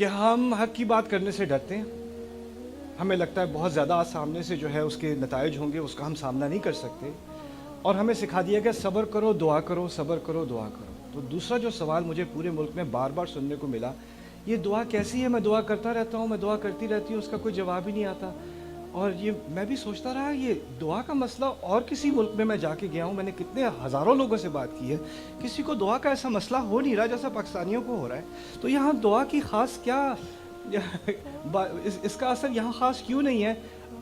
کہ ہم حق کی بات کرنے سے ڈرتے ہیں. ہمیں لگتا ہے بہت زیادہ سامنے سے جو ہے اس کے نتائج ہوں گے، اس کا ہم سامنا نہیں کر سکتے، اور ہمیں سکھا دیا کہ صبر کرو دعا کرو، صبر کرو دعا کرو. تو دوسرا جو سوال مجھے پورے ملک میں بار بار سننے کو ملا، یہ دعا کیسی ہے؟ میں دعا کرتا رہتا ہوں، میں دعا کرتی رہتی ہوں، اس کا کوئی جواب ہی نہیں آتا. اور یہ میں بھی سوچتا رہا، یہ دعا کا مسئلہ اور کسی ملک میں جا کے گیا ہوں، میں نے کتنے ہزاروں لوگوں سے بات کی ہے، کسی کو دعا کا ایسا مسئلہ ہو نہیں رہا جیسا پاکستانیوں کو ہو رہا ہے. تو یہاں دعا کی خاص کیا اس کا اثر یہاں خاص کیوں نہیں ہے؟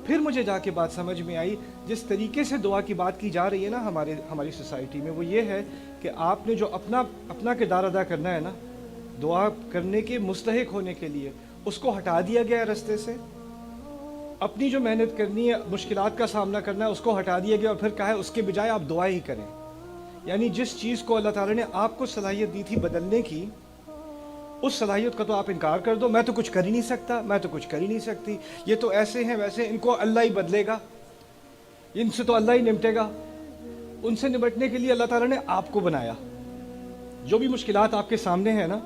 پھر مجھے جا کے بات سمجھ میں آئی، جس طریقے سے دعا کی بات کی جا رہی ہے نا ہماری سوسائٹی میں، وہ یہ ہے کہ آپ نے جو اپنا کردار ادا کرنا ہے نا دعا کرنے کے مستحق ہونے کے لیے، اس کو ہٹا دیا گیا ہے رستے سے. اپنی جو محنت کرنی ہے، مشکلات کا سامنا کرنا ہے، اس کو ہٹا دیا گیا اور پھر کہا ہے اس کے بجائے آپ دعا ہی کریں. یعنی جس چیز کو اللہ تعالیٰ نے آپ کو صلاحیت دی تھی بدلنے کی، اس صلاحیت کا تو آپ انکار کر دو. میں تو کچھ کر ہی نہیں سکتا، میں تو کچھ کر ہی نہیں سکتی، یہ تو ایسے ہیں ویسے، ان کو اللہ ہی بدلے گا، ان سے تو اللہ ہی نمٹے گا. ان سے نمٹنے کے لیے اللہ تعالیٰ نے آپ کو بنایا. جو بھی مشکلات آپ کے سامنے ہیں نا،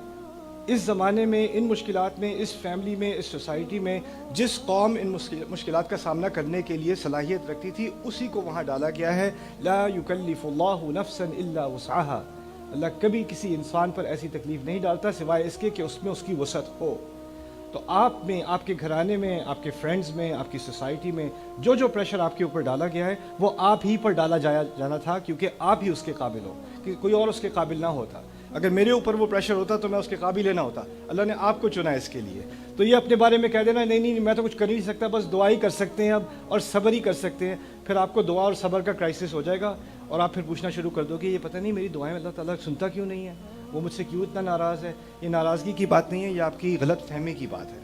اس زمانے میں، ان مشکلات میں، اس فیملی میں، اس سوسائٹی میں، جس قوم ان مشکلات کا سامنا کرنے کے لیے صلاحیت رکھتی تھی، اسی کو وہاں ڈالا گیا ہے. لا یکلف اللہ نفسا الا وسعها. اللہ کبھی کسی انسان پر ایسی تکلیف نہیں ڈالتا سوائے اس کے کہ اس میں اس کی وسعت ہو. تو آپ میں، آپ کے گھرانے میں، آپ کے فرینڈز میں، آپ کی سوسائٹی میں جو پریشر آپ کے اوپر ڈالا گیا ہے، وہ آپ ہی پر ڈالا جانا تھا، کیونکہ آپ ہی اس کے قابل ہو، کہ کوئی اور اس کے قابل نہ ہوتا. اگر میرے اوپر وہ پریشر ہوتا تو میں اس کے قابل ہی نہ ہوتا. اللہ نے آپ کو چنا اس کے لیے. تو یہ اپنے بارے میں کہہ دینا نہیں نہیں میں تو کچھ کر ہی نہیں سکتا، بس دعا ہی کر سکتے ہیں اب، اور صبر ہی کر سکتے ہیں، پھر آپ کو دعا اور صبر کا کرائسس ہو جائے گا، اور آپ پھر پوچھنا شروع کر دو کہ یہ پتہ نہیں میری دعائیں اللہ تعالیٰ سنتا کیوں نہیں ہے، وہ مجھ سے کیوں اتنا ناراض ہے. یہ ناراضگی کی بات نہیں ہے، یہ آپ کی غلط فہمی کی بات ہے.